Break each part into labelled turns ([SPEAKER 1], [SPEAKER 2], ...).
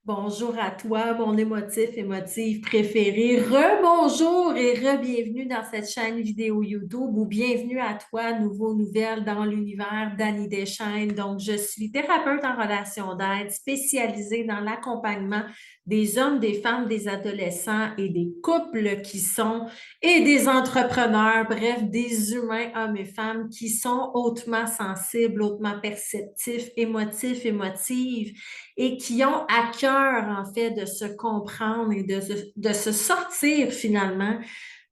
[SPEAKER 1] Bonjour à toi, mon émotive préféré. Rebonjour et re-bienvenue dans cette chaîne vidéo YouTube ou bienvenue à toi, nouveau nouvelle dans l'univers d'Annie Deschaines. Donc, je suis thérapeute en relation d'aide spécialisée dans l'accompagnement des hommes, des femmes, des adolescents et des couples qui sont et des entrepreneurs, bref, des humains, hommes et femmes qui sont hautement sensibles, hautement perceptifs, émotives et qui ont à cœur, en fait, de se comprendre et de se sortir finalement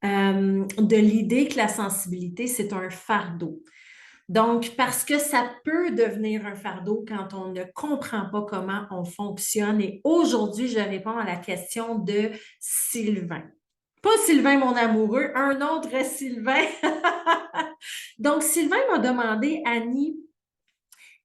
[SPEAKER 1] de l'idée que la sensibilité, c'est un fardeau. Donc, parce que ça peut devenir un fardeau quand on ne comprend pas comment on fonctionne. Et aujourd'hui, je réponds à la question de Sylvain. Pas Sylvain, mon amoureux, un autre Sylvain. Donc, Sylvain m'a demandé, Annie,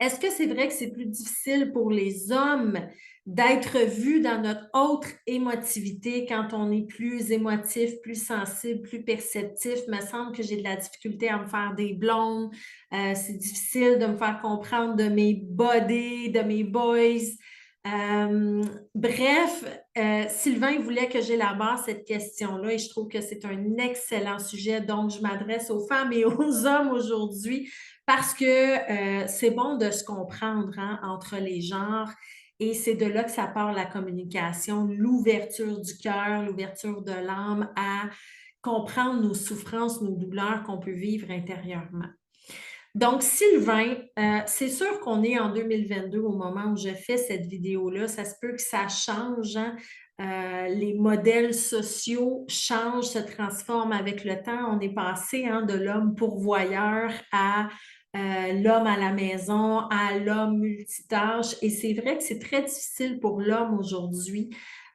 [SPEAKER 1] est-ce que c'est vrai que c'est plus difficile pour les hommes d'être vus dans notre autre émotivité quand on est plus émotif, plus sensible, plus perceptif? Il me semble que j'ai de la difficulté à me faire des blondes. C'est difficile de me faire comprendre de mes buddies, de mes boys. Bref, Sylvain voulait que j'élabore cette question-là et je trouve que c'est un excellent sujet. Donc, je m'adresse aux femmes et aux hommes aujourd'hui parce que c'est bon de se comprendre hein, entre les genres et c'est de là que ça part la communication, l'ouverture du cœur, l'ouverture de l'âme à comprendre nos souffrances, nos douleurs qu'on peut vivre intérieurement. Donc, Sylvain, c'est sûr qu'on est en 2022 au moment où je fais cette vidéo-là. Ça se peut que ça change, hein. Les modèles sociaux changent, se transforment avec le temps. On est passé hein, de l'homme pourvoyeur à l'homme à la maison, à l'homme multitâche. Et c'est vrai que c'est très difficile pour l'homme aujourd'hui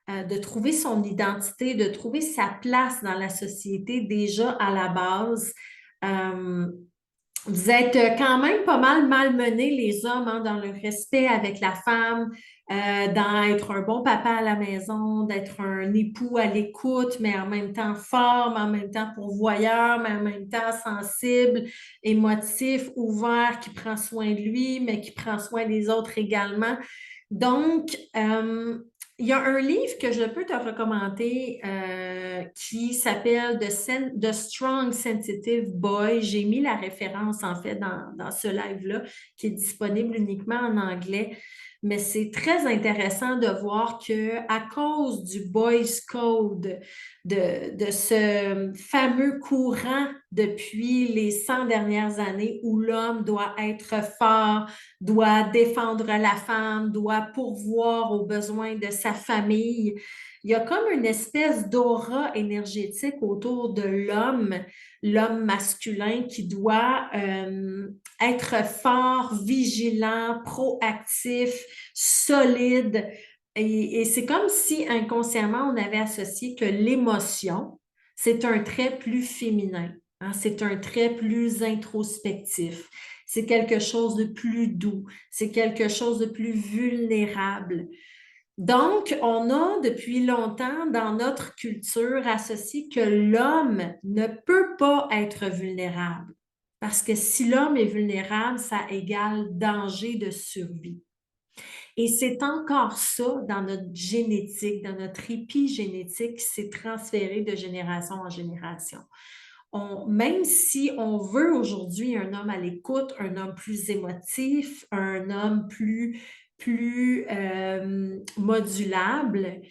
[SPEAKER 1] de trouver son identité, de trouver sa place dans la société déjà à la base. Euh, vous êtes quand même pas mal malmenés, les hommes, hein, dans le respect avec la femme, dans être un bon papa à la maison, d'être un époux à l'écoute, mais en même temps fort, mais en même temps pourvoyeur, mais en même temps sensible, émotif, ouvert, qui prend soin de lui, mais qui prend soin des autres également. Donc, il y a un livre que je peux te recommander qui s'appelle The Strong Sensitive Boy. J'ai mis la référence en fait dans ce live-là qui est disponible uniquement en anglais. Mais c'est très intéressant de voir que à cause du Boys Code, de ce fameux courant depuis les 100 dernières années où l'homme doit être fort, doit défendre la femme, doit pourvoir aux besoins de sa famille. Il y a comme une espèce d'aura énergétique autour de l'homme, l'homme masculin qui doit être fort, vigilant, proactif, solide. Et c'est comme si inconsciemment on avait associé que l'émotion, c'est un trait plus féminin, hein, c'est un trait plus introspectif. C'est quelque chose de plus doux, c'est quelque chose de plus vulnérable. Donc, on a depuis longtemps dans notre culture associé que l'homme ne peut pas être vulnérable. Parce que si l'homme est vulnérable, ça égale danger de survie. Et c'est encore ça dans notre génétique, dans notre épigénétique qui s'est transféré de génération en génération. Même si on veut aujourd'hui un homme à l'écoute, un homme plus émotif, un homme plus modulable,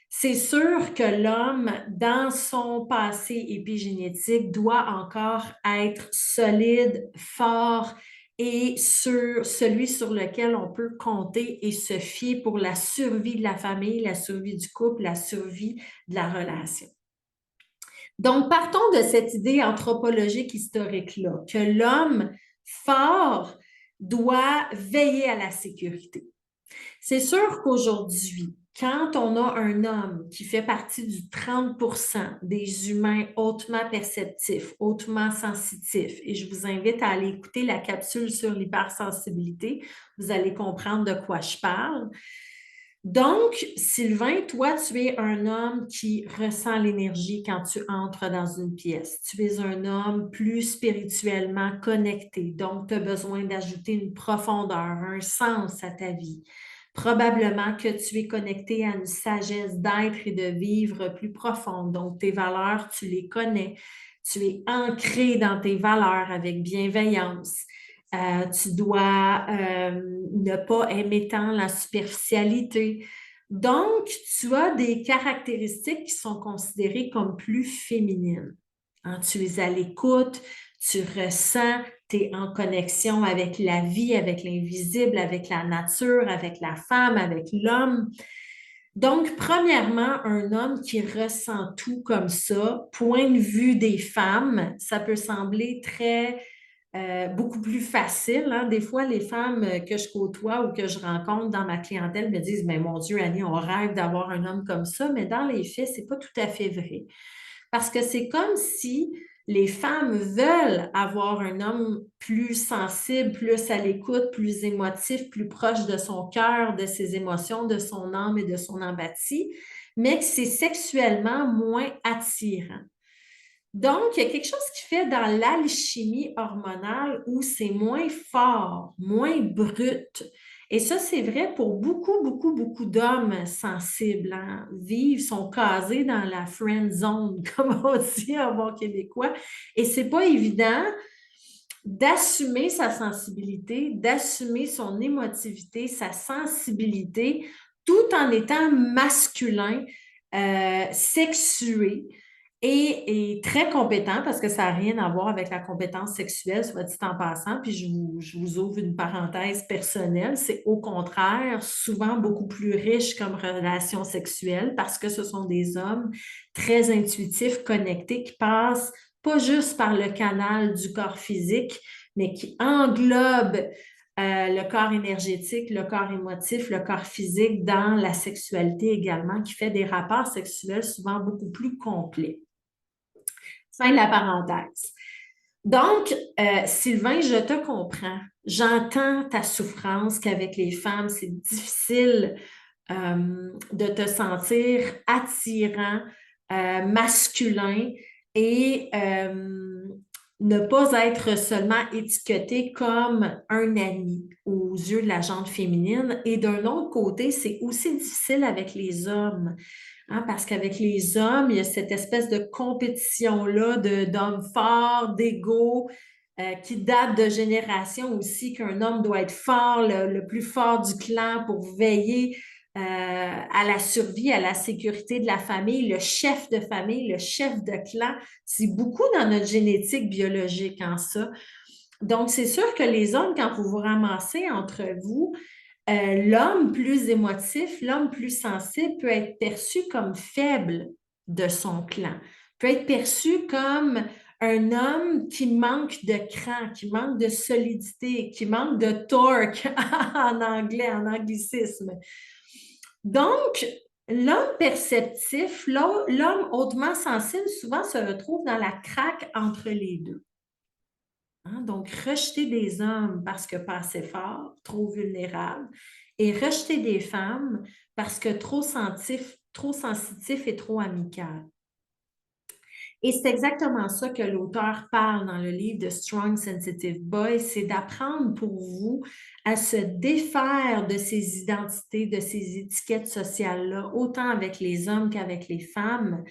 [SPEAKER 1] c'est sûr que l'homme, dans son passé épigénétique, doit encore être solide, fort et celui sur lequel on peut compter et se fier pour la survie de la famille, la survie du couple, la survie de la relation. Donc, partons de cette idée anthropologique historique-là, que l'homme fort doit veiller à la sécurité. C'est sûr qu'aujourd'hui, quand on a un homme qui fait partie du 30% des humains hautement perceptifs, hautement sensitifs, et je vous invite à aller écouter la capsule sur l'hypersensibilité, vous allez comprendre de quoi je parle. Donc, Sylvain, toi, tu es un homme qui ressent l'énergie quand tu entres dans une pièce. Tu es un homme plus spirituellement connecté. Donc, tu as besoin d'ajouter une profondeur, un sens à ta vie. Probablement que tu es connecté à une sagesse d'être et de vivre plus profonde. Donc, tes valeurs, tu les connais. Tu es ancré dans tes valeurs avec bienveillance. Tu dois ne pas aimer tant la superficialité. Donc, tu as des caractéristiques qui sont considérées comme plus féminines. Hein, tu es à l'écoute, tu ressens, tu es en connexion avec la vie, avec l'invisible, avec la nature, avec la femme, avec l'homme. Donc, premièrement, un homme qui ressent tout comme ça, point de vue des femmes, ça peut sembler très beaucoup plus facile. Hein. Des fois, les femmes que je côtoie ou que je rencontre dans ma clientèle me disent, mais mon Dieu, Annie, on rêve d'avoir un homme comme ça, mais dans les faits, c'est pas tout à fait vrai. Parce que c'est comme si les femmes veulent avoir un homme plus sensible, plus à l'écoute, plus émotif, plus proche de son cœur, de ses émotions, de son âme et de son empathie, mais que c'est sexuellement moins attirant. Donc, il y a quelque chose qui fait dans l'alchimie hormonale où c'est moins fort, moins brut. Et ça, c'est vrai pour beaucoup, beaucoup, beaucoup d'hommes sensibles. Hein. Vivent, sont casés dans la friend zone, comme on dit en bon québécois. Et c'est pas évident d'assumer sa sensibilité, d'assumer son émotivité, sa sensibilité, tout en étant masculin, sexué et très compétent, parce que ça n'a rien à voir avec la compétence sexuelle, soit dit en passant, puis je vous ouvre une parenthèse personnelle, c'est au contraire souvent beaucoup plus riche comme relation sexuelle parce que ce sont des hommes très intuitifs, connectés, qui passent pas juste par le canal du corps physique, mais qui englobe le corps énergétique, le corps émotif, le corps physique dans la sexualité également, qui fait des rapports sexuels souvent beaucoup plus complets. Fin de la parenthèse. Donc, Sylvain, je te comprends. J'entends ta souffrance qu'avec les femmes, c'est difficile de te sentir attirant, masculin et ne pas être seulement étiqueté comme un ami aux yeux de la gente féminine. Et d'un autre côté, c'est aussi difficile avec les hommes. Hein, parce qu'avec les hommes, il y a cette espèce de compétition-là d'hommes forts, d'ego, qui date de génération aussi, qu'un homme doit être fort, le plus fort du clan pour veiller à la survie, à la sécurité de la famille, le chef de famille, le chef de clan. C'est beaucoup dans notre génétique biologique en ça. Donc, c'est sûr que les hommes, quand vous vous ramassez entre vous, l'homme plus émotif, l'homme plus sensible peut être perçu comme faible de son clan, peut être perçu comme un homme qui manque de cran, qui manque de solidité, qui manque de torque en anglais, en anglicisme. Donc, l'homme perceptif, l'homme hautement sensible, souvent se retrouve dans la craque entre les deux. Hein? Donc, rejeter des hommes parce que pas assez fort, trop vulnérable, et rejeter des femmes parce que trop sensitif et trop amical. Et c'est exactement ça que l'auteur parle dans le livre de Strong Sensitive Boy, c'est d'apprendre pour vous à se défaire de ces identités, de ces étiquettes sociales-là, autant avec les hommes qu'avec les femmes,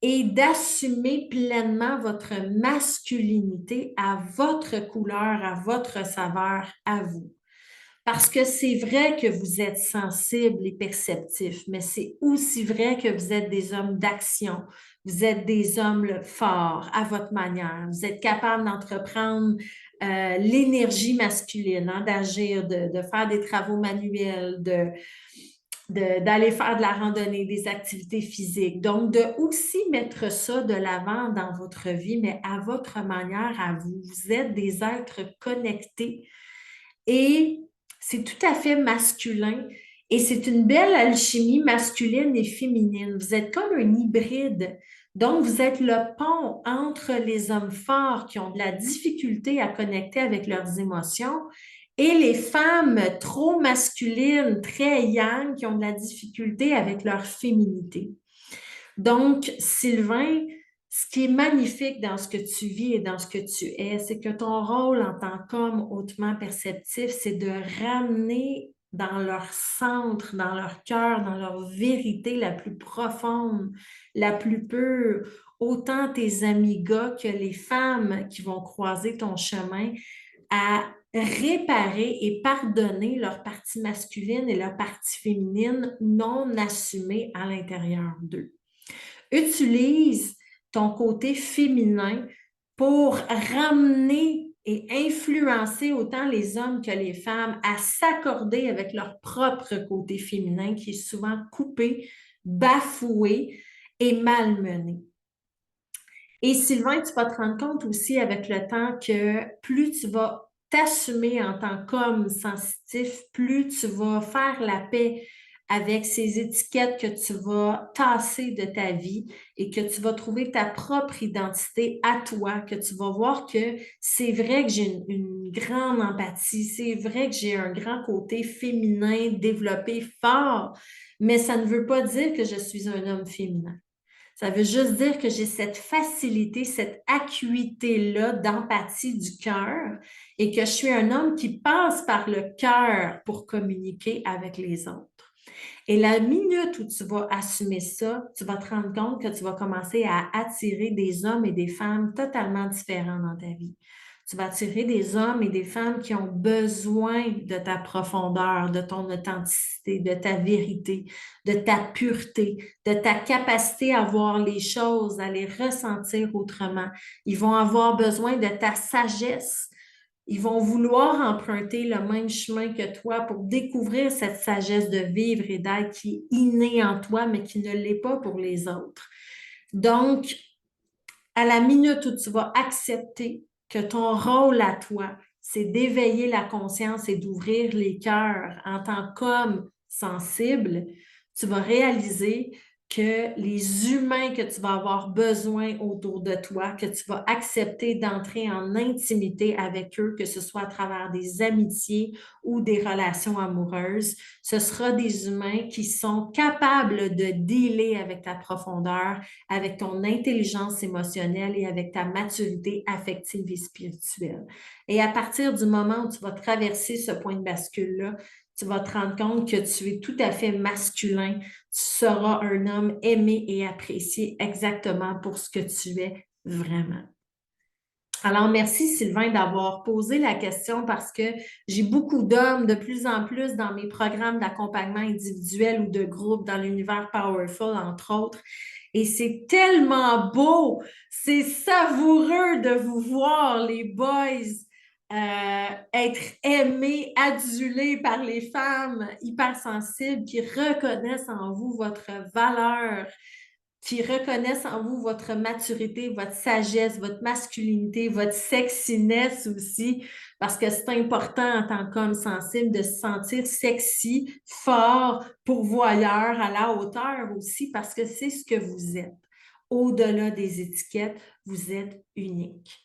[SPEAKER 1] et d'assumer pleinement votre masculinité à votre couleur, à votre saveur, à vous. Parce que c'est vrai que vous êtes sensible et perceptif, mais c'est aussi vrai que vous êtes des hommes d'action. Vous êtes des hommes forts à votre manière. Vous êtes capable d'entreprendre l'énergie masculine, hein, d'agir, de faire des travaux manuels, d'aller faire de la randonnée, des activités physiques. Donc, de aussi mettre ça de l'avant dans votre vie, mais à votre manière, à vous. Vous êtes des êtres connectés et c'est tout à fait masculin et c'est une belle alchimie masculine et féminine. Vous êtes comme un hybride. Donc, vous êtes le pont entre les hommes forts qui ont de la difficulté à connecter avec leurs émotions et les femmes trop masculines, très yang, qui ont de la difficulté avec leur féminité. Donc, Sylvain, ce qui est magnifique dans ce que tu vis et dans ce que tu es, c'est que ton rôle en tant qu'homme hautement perceptif, c'est de ramener dans leur centre, dans leur cœur, dans leur vérité la plus profonde, la plus pure, autant tes amis gars que les femmes qui vont croiser ton chemin, à réparer et pardonner leur partie masculine et leur partie féminine non assumée à l'intérieur d'eux. Utilise ton côté féminin pour ramener et influencer autant les hommes que les femmes à s'accorder avec leur propre côté féminin qui est souvent coupé, bafoué et malmené. Et Sylvain, tu vas te rendre compte aussi avec le temps que plus tu vas t'assumer en tant qu'homme sensitif, plus tu vas faire la paix avec ces étiquettes que tu vas tasser de ta vie et que tu vas trouver ta propre identité à toi, que tu vas voir que c'est vrai que j'ai une grande empathie, c'est vrai que j'ai un grand côté féminin développé fort, mais ça ne veut pas dire que je suis un homme féminin. Ça veut juste dire que j'ai cette facilité, cette acuité-là d'empathie du cœur et que je suis un homme qui passe par le cœur pour communiquer avec les autres. Et la minute où tu vas assumer ça, tu vas te rendre compte que tu vas commencer à attirer des hommes et des femmes totalement différents dans ta vie. Tu vas attirer des hommes et des femmes qui ont besoin de ta profondeur, de ton authenticité, de ta vérité, de ta pureté, de ta capacité à voir les choses, à les ressentir autrement. Ils vont avoir besoin de ta sagesse. Ils vont vouloir emprunter le même chemin que toi pour découvrir cette sagesse de vivre et d'être qui est innée en toi, mais qui ne l'est pas pour les autres. Donc, à la minute où tu vas accepter que ton rôle à toi, c'est d'éveiller la conscience et d'ouvrir les cœurs en tant qu'homme sensible, tu vas réaliser que les humains que tu vas avoir besoin autour de toi, que tu vas accepter d'entrer en intimité avec eux, que ce soit à travers des amitiés ou des relations amoureuses, ce sera des humains qui sont capables de dealer avec ta profondeur, avec ton intelligence émotionnelle et avec ta maturité affective et spirituelle. Et à partir du moment où tu vas traverser ce point de bascule-là, tu vas te rendre compte que tu es tout à fait masculin, tu seras un homme aimé et apprécié exactement pour ce que tu es vraiment. Alors, merci Sylvain d'avoir posé la question parce que j'ai beaucoup d'hommes de plus en plus dans mes programmes d'accompagnement individuel ou de groupe dans l'univers Powerful, entre autres. Et c'est tellement beau, c'est savoureux de vous voir, les boys, être aimés, adulés par les femmes hypersensibles qui reconnaissent en vous votre valeur, qui reconnaissent en vous votre maturité, votre sagesse, votre masculinité, votre sexiness aussi, parce que c'est important en tant qu'homme sensible de se sentir sexy, fort, pourvoyeur, à la hauteur aussi, parce que c'est ce que vous êtes. Au-delà des étiquettes, vous êtes unique.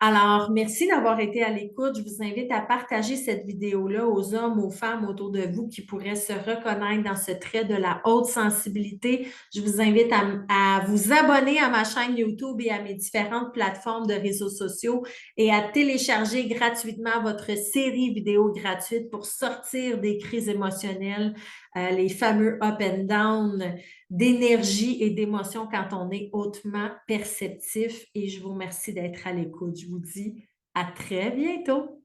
[SPEAKER 1] Alors, merci d'avoir été à l'écoute. Je vous invite à partager cette vidéo-là aux hommes, aux femmes autour de vous qui pourraient se reconnaître dans ce trait de la haute sensibilité. Je vous invite à vous abonner à ma chaîne YouTube et à mes différentes plateformes de réseaux sociaux et à télécharger gratuitement votre série vidéo gratuite pour sortir des crises émotionnelles, les fameux up and down d'énergie et d'émotion quand on est hautement perceptif. Et je vous remercie d'être à l'écoute. Je vous dis à très bientôt.